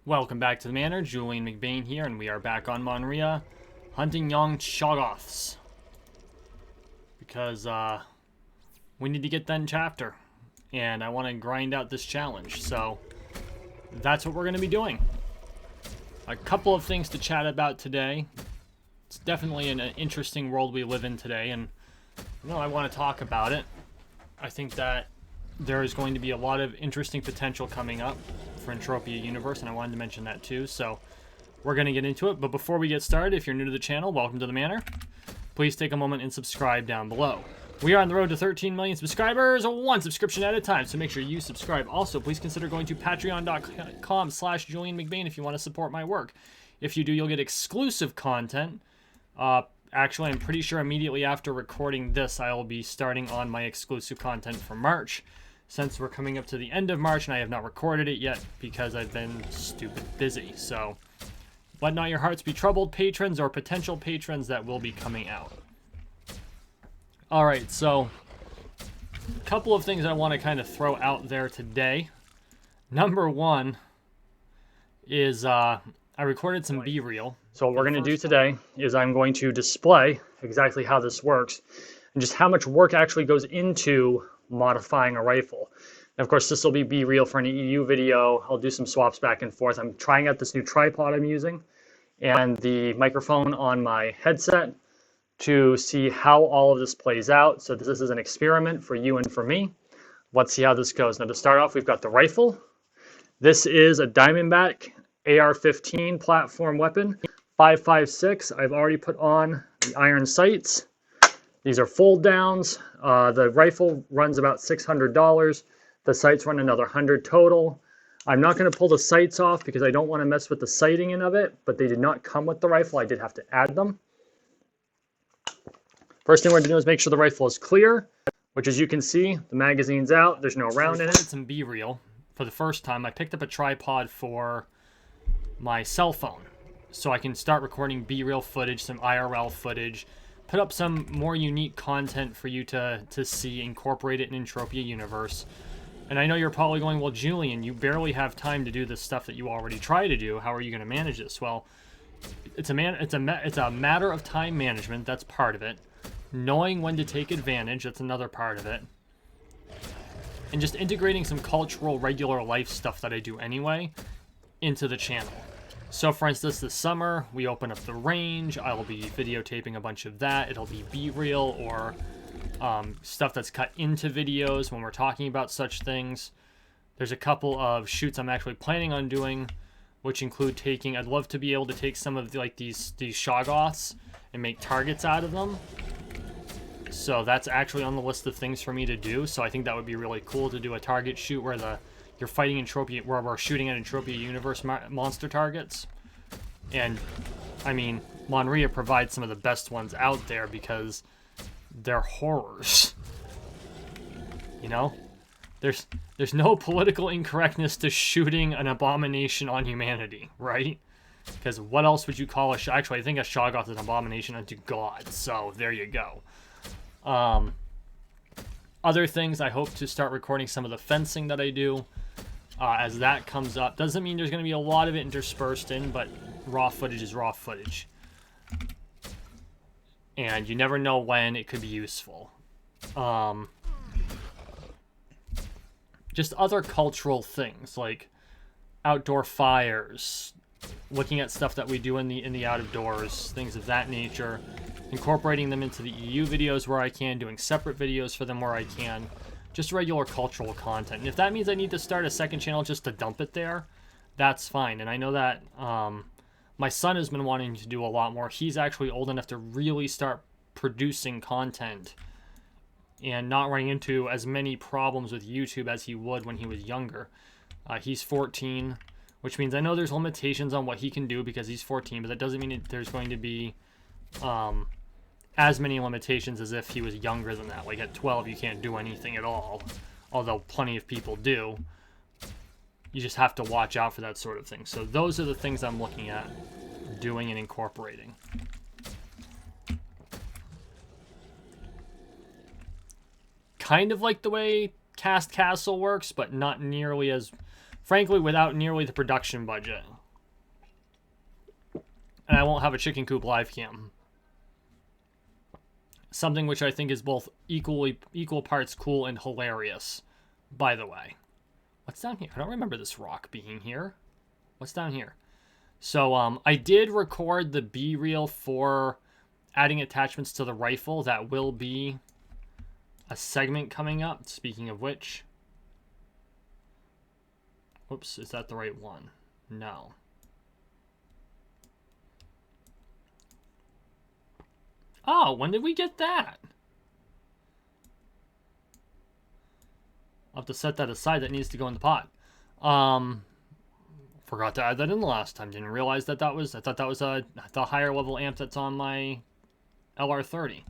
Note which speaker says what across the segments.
Speaker 1: Welcome back to the manor. Julian McBain here, and we are back on Monria hunting young Shoggoths. Because, we need to get that chapter. And I want to grind out this challenge, so that's what we're going to be doing. A couple of things to chat about today. It's definitely an interesting world we live in today, and I want to talk about it. I think that there is going to be a lot of interesting potential coming up for Entropia universe, and I wanted to mention that too, so we're going to get into it. But before we get started, if you're new to the channel, welcome to the manor. Please take a moment and subscribe down below. We are on the road to 13 million subscribers, one subscription at a time, so make sure you subscribe. Also, please consider going to patreon.com/JulianMcBain if you want to support my work. If you do, you'll get exclusive content. Actually, I'm pretty sure immediately after recording this, I will be starting on my exclusive content for March, since we're coming up to the end of March and I have not recorded it yet because I've been stupid busy. So, let not your hearts be troubled, patrons or potential patrons that will be coming out. Alright, so a couple of things I want to kind of throw out there today. Number one is I recorded some B-reel. So what we're going to do today is I'm going to display exactly how this works and just how much work actually goes into modifying a rifle. And of course, this will be B-reel for an EU video. I'll do some swaps back and forth. I'm trying out this new tripod I'm using and the microphone on my headset to see how all of this plays out. So this is an experiment for you and for me. Let's see how this goes. Now to start off, we've got the rifle. This is a Diamondback AR-15 platform weapon, 5.56. I've already put on the iron sights. These are fold downs. The rifle runs about $600. The sights run another $100 total. I'm not going to pull the sights off because I don't want to mess with the sighting of it, but they did not come with the rifle. I did have to add them. First thing we're going to do is make sure the rifle is clear, which as you can see, the magazine's out. There's no round in it. Some B-reel. For the first time, I picked up a tripod for my cell phone so I can start recording B-reel footage, some IRL footage, put up some more unique content for you to see, incorporate it in Entropia universe. And I know you're probably going, well, Julian, you barely have time to do the stuff that you already try to do. How are you going to manage this? Well, it's a matter of time management. That's part of it. Knowing when to take advantage, that's another part of it. And just integrating some cultural, regular life stuff that I do anyway into the channel. So for instance, this summer, we open up the range. I will be videotaping a bunch of that. It'll be B-reel or stuff that's cut into videos when we're talking about such things. There's a couple of shoots I'm actually planning on doing, which include I'd love to be able to take some of these Shoggoths and make targets out of them. So that's actually on the list of things for me to do. So I think that would be really cool to do a target shoot where you're fighting Entropia, where we're shooting at Entropia universe monster targets. And I mean, Monria provides some of the best ones out there because they're horrors. You know, there's no political incorrectness to shooting an abomination on humanity, right? Because what else would you call actually, I think a Shoggoth is an abomination unto God. So there you go. Other things, I hope to start recording some of the fencing that I do as that comes up. Doesn't mean there's going to be a lot of it interspersed in, but raw footage is raw footage. And you never know when it could be useful. Just other cultural things like outdoor fires, looking at stuff that we do in the out of doors, things of that nature. Incorporating them into the EU videos where I can, doing separate videos for them where I can. Just regular cultural content. And if that means I need to start a second channel just to dump it there, that's fine. And I know that my son has been wanting to do a lot more. He's actually old enough to really start producing content and not running into as many problems with YouTube as he would when he was younger. He's 14, which means I know there's limitations on what he can do because he's 14, but that doesn't mean there's going to be as many limitations as if he was younger than that. Like at 12, you can't do anything at all, although plenty of people do. You just have to watch out for that sort of thing. So those are the things I'm looking at doing and incorporating. Kind of like the way Cast Castle works, but not nearly as, frankly, without nearly the production budget. and I won't have a chicken coop live cam. Something which I think is both equal parts cool and hilarious, by the way. What's down here? I don't remember this rock being here. What's down here? So, I did record the B-reel for adding attachments to the rifle. That will be a segment coming up, speaking of which. Whoops, is that the right one? No. Oh, when did we get that? I'll have to set that aside. That needs to go in the pot. Forgot to add that in the last time. Didn't realize that that was... I thought that was the higher level amp that's on my LR30.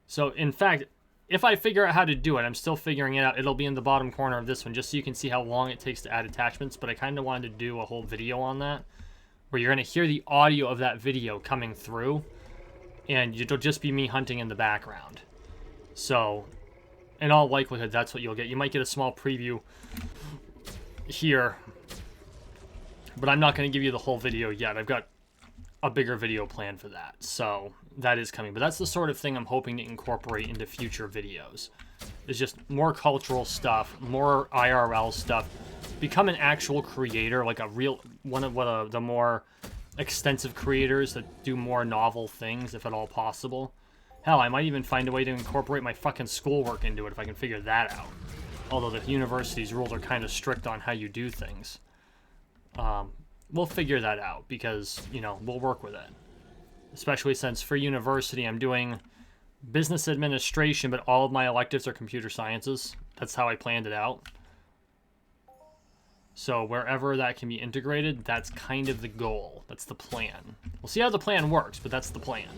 Speaker 1: So, in fact, if I figure out how to do it, I'm still figuring it out. It'll be in the bottom corner of this one, just so you can see how long it takes to add attachments. But I kind of wanted to do a whole video on that, where you're going to hear the audio of that video coming through, and it'll just be me hunting in the background. So, in all likelihood, that's what you'll get. You might get a small preview here, but I'm not going to give you the whole video yet. I've got a bigger video planned for that, so that is coming. But that's the sort of thing I'm hoping to incorporate into future videos. It's just more cultural stuff, more IRL stuff. Become an actual creator, like a real one of the more extensive creators that do more novel things, if at all possible. Hell, I might even find a way to incorporate my fucking schoolwork into it if I can figure that out. Although the university's rules are kind of strict on how you do things. We'll figure that out because, you know, we'll work with it. Especially since for university I'm doing business administration, but all of my electives are computer sciences. That's how I planned it out. So wherever that can be integrated, that's kind of the goal. That's the plan. We'll see how the plan works, but that's the plan.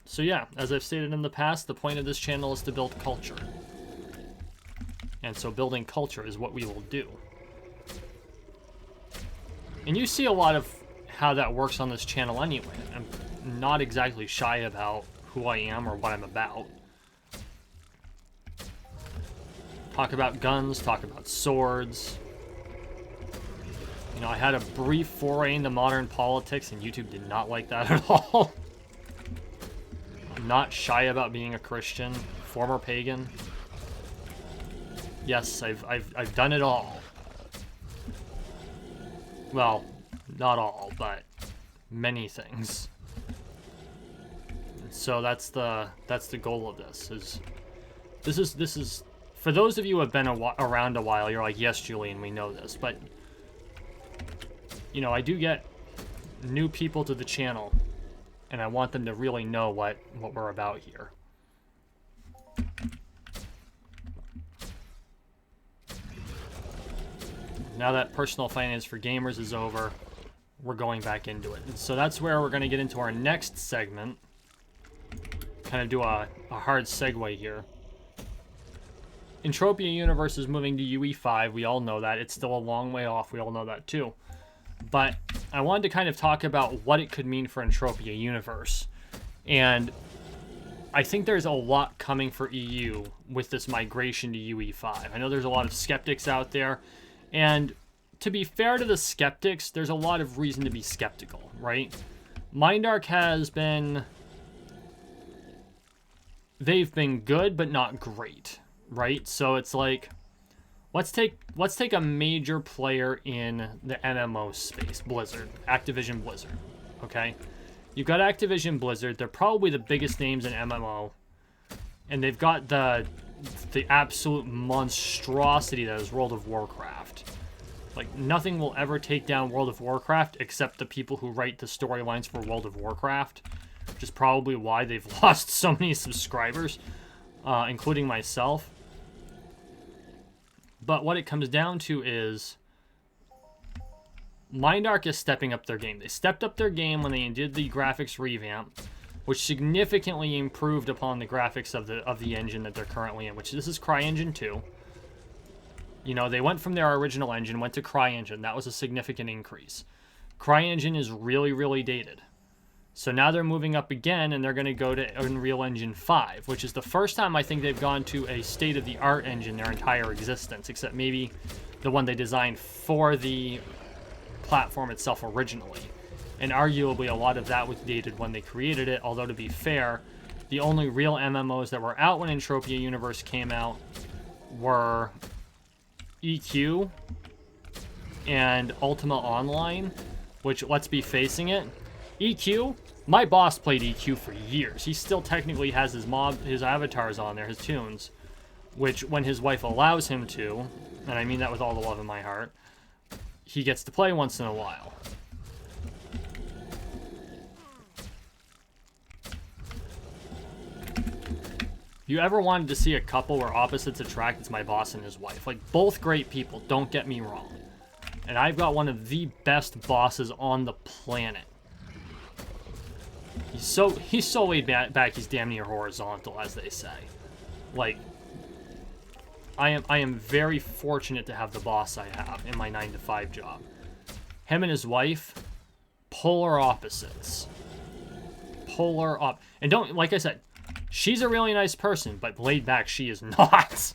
Speaker 1: So yeah, as I've stated in the past, the point of this channel is to build culture. And so building culture is what we will do. And you see a lot of how that works on this channel anyway. I'm not exactly shy about who I am or what I'm about. Talk about guns, talk about swords. You know, I had a brief foray into modern politics and YouTube did not like that at all. I'm not shy about being a Christian, former pagan. Yes, I've done it all. Well, not all, but many things. So that's the goal of this. This is for those of you who have been around a while. You're like, yes, Julian, we know this, but you know, I do get new people to the channel, and I want them to really know what we're about here. Now that personal finance for gamers is over, we're going back into it. And so that's where we're going to get into our next segment. Kind of do a hard segue here. Entropia Universe is moving to UE5. We all know that. It's still a long way off. We all know that too. But I wanted to kind of talk about what it could mean for Entropia Universe. And I think there's a lot coming for EU with this migration to UE5. I know there's a lot of skeptics out there. And to be fair to the skeptics, there's a lot of reason to be skeptical, right? Mindark has been... They've been good, but not great, right? So it's like, let's take a major player in the MMO space, Blizzard, Activision Blizzard, okay? You've got Activision Blizzard. They're probably the biggest names in MMO, and they've got the absolute monstrosity that is World of Warcraft. Like, nothing will ever take down World of Warcraft except the people who write the storylines for World of Warcraft, which is probably why they've lost so many subscribers, including myself. But what it comes down to is Mindark is stepping up their game. They stepped up their game when they did the graphics revamp, which significantly improved upon the graphics of the engine that they're currently in, which this is CryEngine 2. You know, they went from their original engine, went to CryEngine. That was a significant increase. CryEngine is really, really dated. So now they're moving up again, and they're going to go to Unreal Engine 5, which is the first time I think they've gone to a state-of-the-art engine their entire existence, except maybe the one they designed for the platform itself originally. And arguably a lot of that was dated when they created it, although to be fair, the only real MMOs that were out when Entropia Universe came out were EQ and Ultima Online, which, let's be facing it, EQ, my boss played EQ for years. He still technically has his avatars on there, his tunes, which when his wife allows him to, and I mean that with all the love in my heart, he gets to play once in a while. If you ever wanted to see a couple where opposites attract, it's my boss and his wife. Like, both great people, don't get me wrong. And I've got one of the best bosses on the planet. He's so laid back, he's damn near horizontal, as they say. Like, I am very fortunate to have the boss I have in my 9-to-5 job. Him and his wife, polar opposites. Polar up. And don't, like I said, she's a really nice person, but laid back she is not.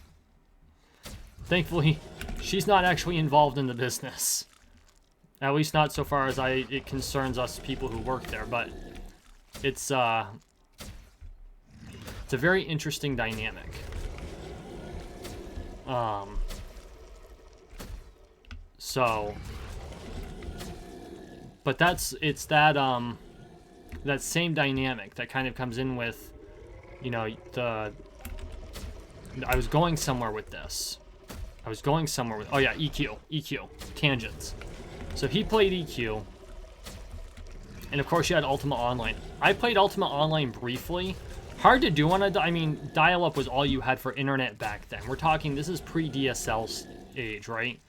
Speaker 1: Thankfully, she's not actually involved in the business. At least not so far as it concerns us people who work there, but it's a very interesting dynamic. So, but it's that same dynamic that kind of comes in with, you know, I was going somewhere with this. Oh yeah, EQ, tangents. So he played EQ, and of course you had Ultima Online. I played Ultima Online briefly. Hard to do on I mean, dial-up was all you had for internet back then. We're talking, this is pre-DSL age, right?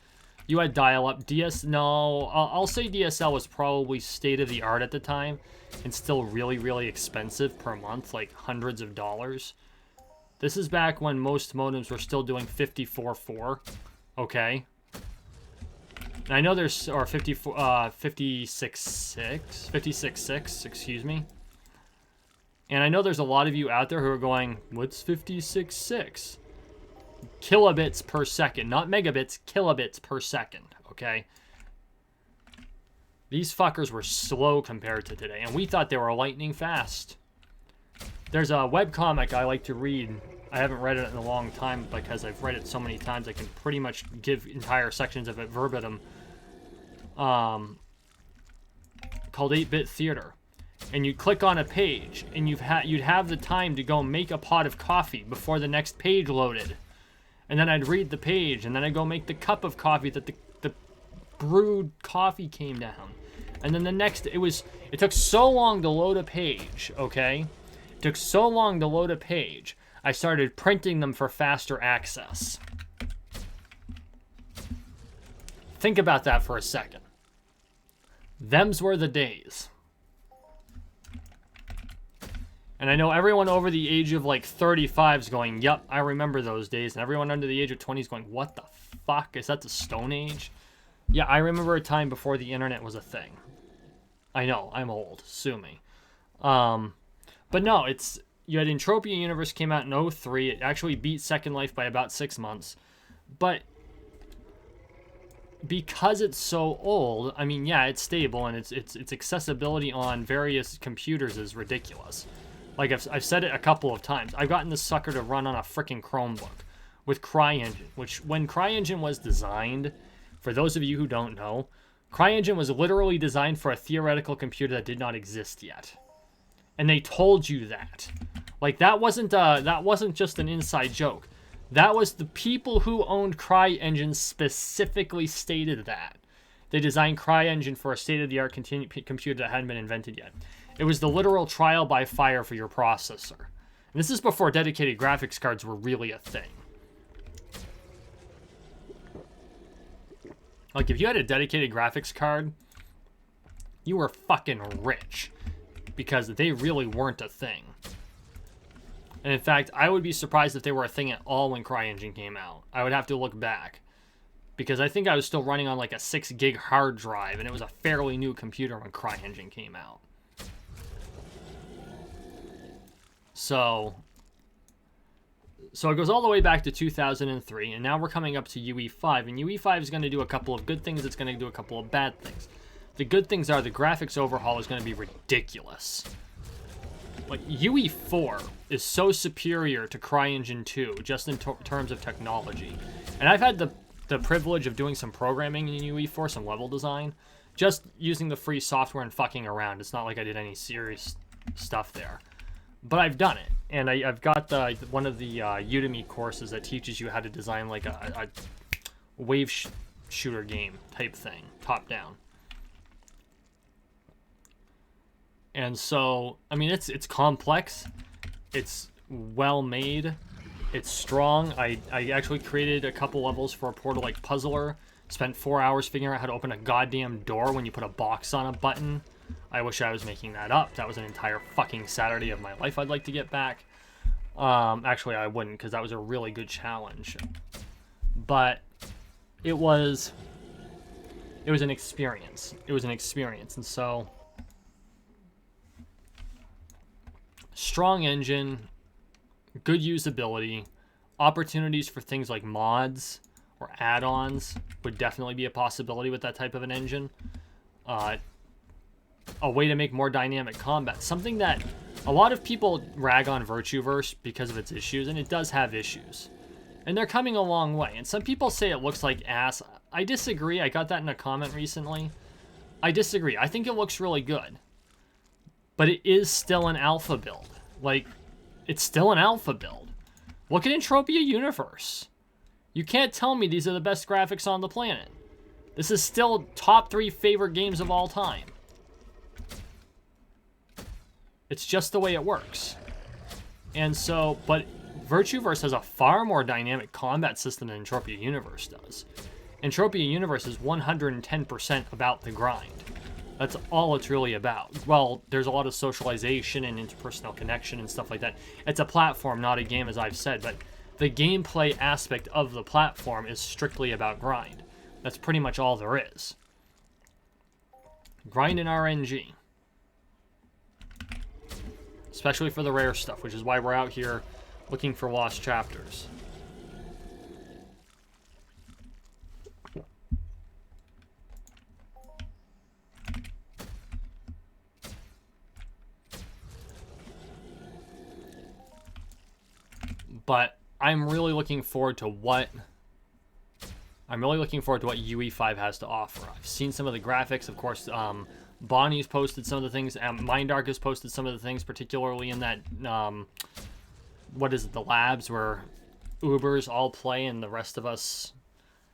Speaker 1: You had dial-up. I'll say DSL was probably state-of-the-art at the time, and still really, really expensive per month, like hundreds of dollars. This is back when most modems were still doing 54.4, okay? And I know there's, or 56.6, excuse me. And I know there's a lot of you out there who are going, what's 56.6? Kilobits per second, not megabits, kilobits per second, okay? These fuckers were slow compared to today, and we thought they were lightning fast. There's a webcomic I like to read. I haven't read it in a long time because I've read it so many times I can pretty much give entire sections of it verbatim. Called 8-Bit Theater. And you'd click on a page, and you'd have the time to go make a pot of coffee before the next page loaded. And then I'd read the page, and then I'd go make the cup of coffee that the brewed coffee came down. And then the next, it took so long to load a page, okay? It took so long to load a page, I started printing them for faster access. Think about that for a second. Them's were the days. And I know everyone over the age of like 35 is going, yep, I remember those days. And everyone under the age of 20 is going, what the fuck? Is that the Stone Age? Yeah, I remember a time before the internet was a thing. I know, I'm old. Sue me. But no, you had Entropia Universe came out in 2003. It actually beat Second Life by about 6 months. But because it's so old, I mean, yeah, it's stable, and its accessibility on various computers is ridiculous. Like, I've said it a couple of times. I've gotten this sucker to run on a freaking Chromebook with CryEngine, which, when CryEngine was designed, for those of you who don't know, CryEngine was literally designed for a theoretical computer that did not exist yet. And they told you that. Like, that wasn't just an inside joke. That was the people who owned CryEngine specifically stated that. They designed CryEngine for a state-of-the-art computer that hadn't been invented yet. It was the literal trial by fire for your processor. And this is before dedicated graphics cards were really a thing. Like, if you had a dedicated graphics card, you were fucking rich. Because they really weren't a thing. And in fact, I would be surprised if they were a thing at all when CryEngine came out. I would have to look back. Because I think I was still running on like a 6 gig hard drive, and it was a fairly new computer when CryEngine came out. So it goes all the way back to 2003, and now we're coming up to UE5, and UE5 is going to do a couple of good things, it's going to do a couple of bad things. The good things are the graphics overhaul is going to be ridiculous. Like, UE4 is so superior to CryEngine 2, just in terms of technology. And I've had the privilege of doing some programming in UE4, some level design, just using the free software and fucking around. It's not like I did any serious stuff there. But I've done it, and I've got one of the Udemy courses that teaches you how to design like a wave shooter game type thing, top down. And so, I mean, it's complex, it's well made, it's strong. I actually created a couple levels for a Portal-like puzzler. Spent 4 hours figuring out how to open a goddamn door when you put a box on a button. I wish I was making that up. That was an entire fucking Saturday of my life I'd like to get back. Actually, I wouldn't, because that was a really good challenge. But it was an experience. It was an experience. And so, strong engine, good usability, opportunities for things like mods or add-ons would definitely be a possibility with that type of an engine. A way to make more dynamic combat. Something that a lot of people rag on Virtueverse because of its issues, and it does have issues. And they're coming a long way. And some people say it looks like ass. I disagree. I got that in a comment recently. I disagree. I think it looks really good. But it is still an alpha build. Like, it's still an alpha build. Look at Entropia Universe. You can't tell me these are the best graphics on the planet. This is still top 3 favorite games of all time. It's just the way it works. And so, but Virtueverse has a far more dynamic combat system than Entropia Universe does. Entropia Universe is 110% about the grind. That's all it's really about. Well, there's a lot of socialization and interpersonal connection and stuff like that. It's a platform, not a game, as I've said, but the gameplay aspect of the platform is strictly about grind. That's pretty much all there is. Grind and RNG. Especially for the rare stuff, which is why we're out here looking for lost chapters. But I'm really looking forward to what UE5 has to offer. I've seen some of the graphics, of course. Bonnie's posted some of the things. Mindark has posted some of the things, particularly in that, what is it, the labs where Ubers all play and the rest of us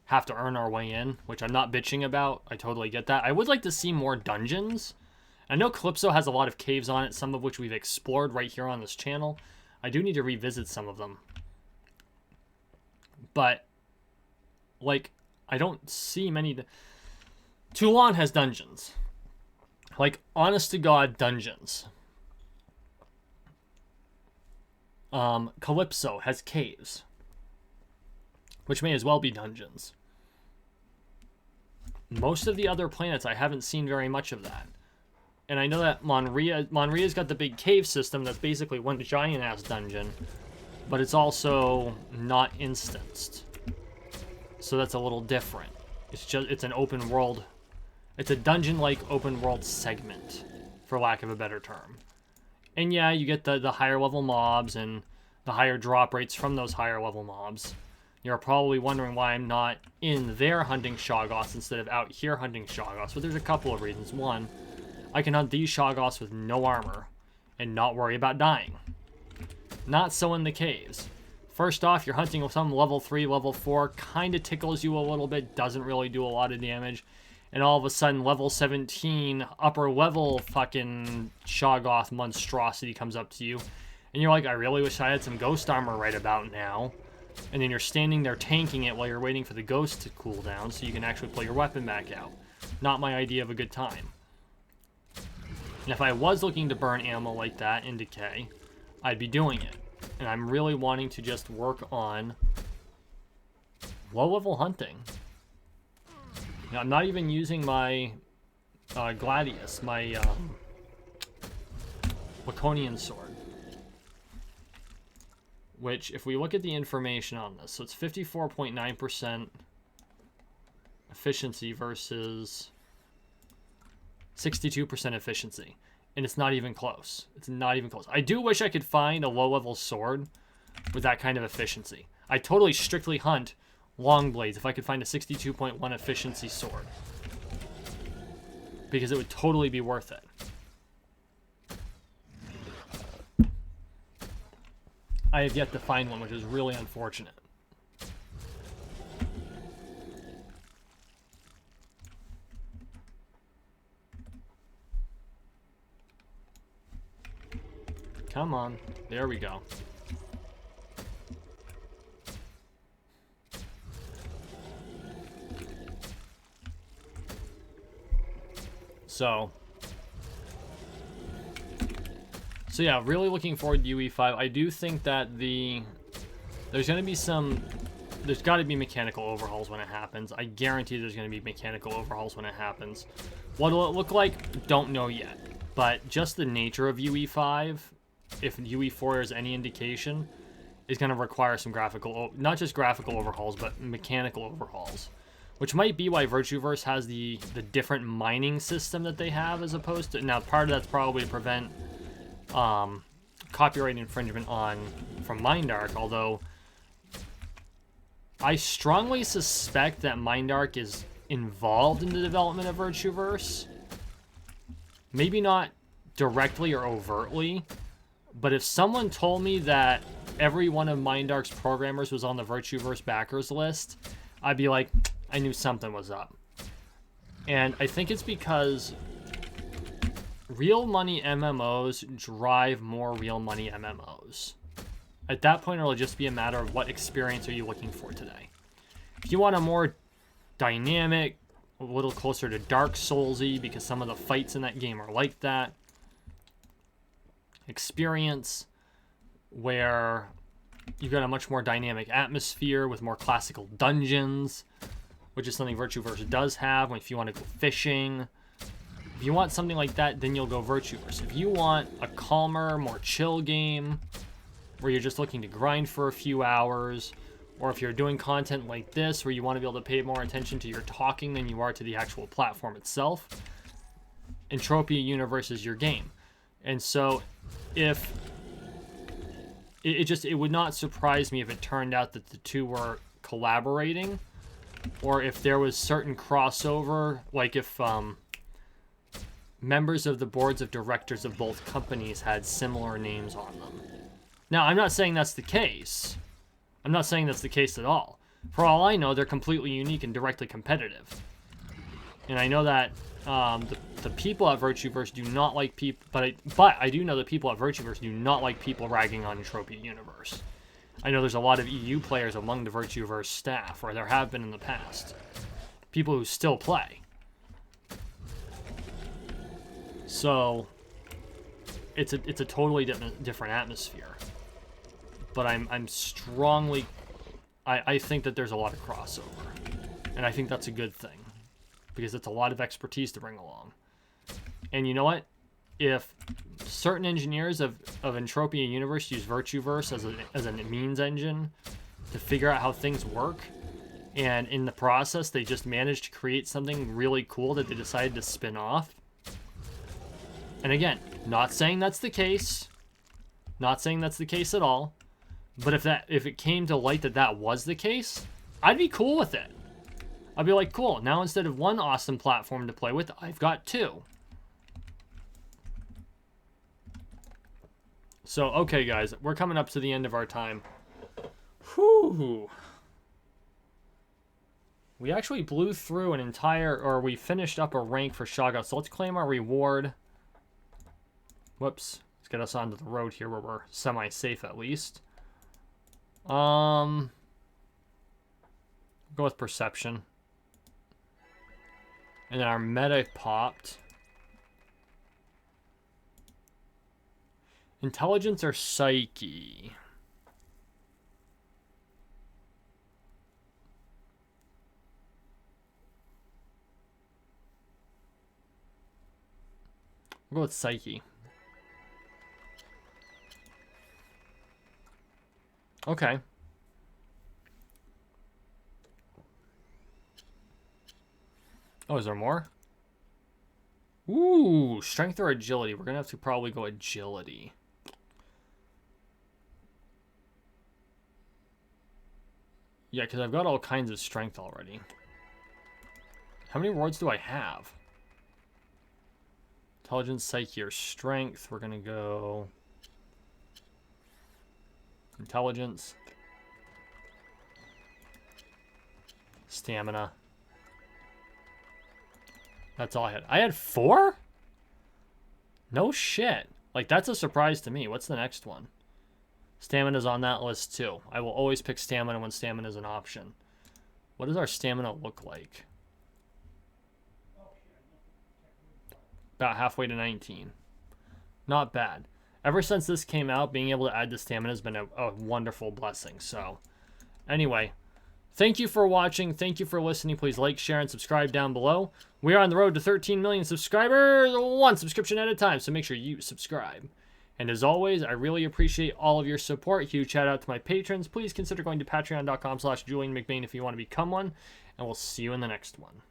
Speaker 1: have to earn our way in, which I'm not bitching about. I totally get that. I would like to see more dungeons. I know Calypso has a lot of caves on it, some of which we've explored right here on this channel. I do need to revisit some of them. But, like, I don't see many... Toulon has dungeons. Like, honest-to-God dungeons. Calypso has caves, which may as well be dungeons. Most of the other planets, I haven't seen very much of that. And I know that Monria's got the big cave system that's basically one giant-ass dungeon, but it's also not instanced. So that's a little different. It's an open world. It's a dungeon-like open world segment, for lack of a better term. And yeah, you get the higher level mobs and the higher drop rates from those higher level mobs. You're probably wondering why I'm not in there hunting Shoggoths instead of out here hunting Shoggoths. But there's a couple of reasons. One, I can hunt these Shoggoths with no armor and not worry about dying. Not so in the caves. First off, you're hunting with some level 3, level 4, kind of tickles you a little bit, doesn't really do a lot of damage. And all of a sudden, level 17, upper level fucking Shoggoth monstrosity comes up to you. And you're like, I really wish I had some ghost armor right about now. And then you're standing there tanking it while you're waiting for the ghost to cool down so you can actually pull your weapon back out. Not my idea of a good time. And if I was looking to burn ammo like that in Decay, I'd be doing it. And I'm really wanting to just work on low-level hunting. Now, I'm not even using my Gladius, my Laconian sword. which if we look at the information on this, so it's 54.9% efficiency versus 62% efficiency. And it's not even close. It's not even close. I do wish I could find a low-level sword with that kind of efficiency. I totally strictly hunt long blades if I could find a 62.1 efficiency sword, because it would totally be worth it. I have yet to find one, which is really unfortunate. Come on. There we go. So yeah, really looking forward to UE5. I do think that there's going to be there's got to be mechanical overhauls when it happens. I guarantee there's going to be mechanical overhauls when it happens. What will it look like? Don't know yet. But just the nature of UE5, if UE4 is any indication, is going to require some not just graphical overhauls, but mechanical overhauls. Which might be why Virtueverse has the different mining system that they have, as opposed to... Now, part of that's probably to prevent copyright infringement from Mindark, although I strongly suspect that Mindark is involved in the development of Virtueverse. Maybe not directly or overtly, but if someone told me that every one of Mindark's programmers was on the Virtueverse backers list, I'd be like, I knew something was up. And I think it's because real money MMOs drive more real money MMOs. At that point, it'll just be a matter of what experience are you looking for today. If you want a more dynamic, a little closer to Dark Souls-y, because some of the fights in that game are like that, experience where you've got a much more dynamic atmosphere with more classical dungeons, which is something Virtueverse does have. If you want to go fishing, if you want something like that, then you'll go Virtueverse. If you want a calmer, more chill game where you're just looking to grind for a few hours, or if you're doing content like this where you want to be able to pay more attention to your talking than you are to the actual platform itself, Entropia Universe is your game. And so if it would not surprise me if it turned out that the two were collaborating, or if there was certain crossover, like if members of the boards of directors of both companies had similar names on them. Now, I'm not saying that's the case. I'm not saying that's the case at all. For all I know, they're completely unique and directly competitive. And I know that the people at Virtueverse do not like people, but I do know that people at Virtueverse do not like people ragging on Entropia Universe. I know there's a lot of EU players among the Virtueverse staff, or there have been in the past. People who still play. So it's a totally different atmosphere. But I'm strongly... I think that there's a lot of crossover. And I think that's a good thing. Because it's a lot of expertise to bring along. And you know what? If certain engineers of Entropia Universe use Virtueverse as a means engine to figure out how things work, and in the process they just managed to create something really cool that they decided to spin off. And again, not saying that's the case. Not saying that's the case at all. But if it came to light that that was the case, I'd be cool with it. I'd be like, cool, now instead of one awesome platform to play with, I've got two. So, okay, guys, we're coming up to the end of our time. Whew. We actually blew through we finished up a rank for Shaga, so let's claim our reward. Whoops. Let's get us onto the road here where we're semi-safe at least. Go with Perception. And then our meta popped. Intelligence or Psyche? We'll go with Psyche. Okay. Oh, is there more? Ooh, strength or agility? We're going to have to probably go agility. Yeah, because I've got all kinds of strength already. How many rewards do I have? Intelligence, psyche, or strength. We're going to go... intelligence. Stamina. That's all I had. I had 4? No shit. Like, that's a surprise to me. What's the next one? Stamina's on that list too. I will always pick stamina when stamina is an option. What does our stamina look like? About halfway to 19. Not bad. Ever since this came out, being able to add the stamina has been a wonderful blessing. So, anyway, thank you for watching. Thank you for listening. Please like, share, and subscribe down below. We are on the road to 13 million subscribers, one subscription at a time, so make sure you subscribe. And as always, I really appreciate all of your support. Huge shout out to my patrons. Please consider going to patreon.com/JulianMcBain if you want to become one. And we'll see you in the next one.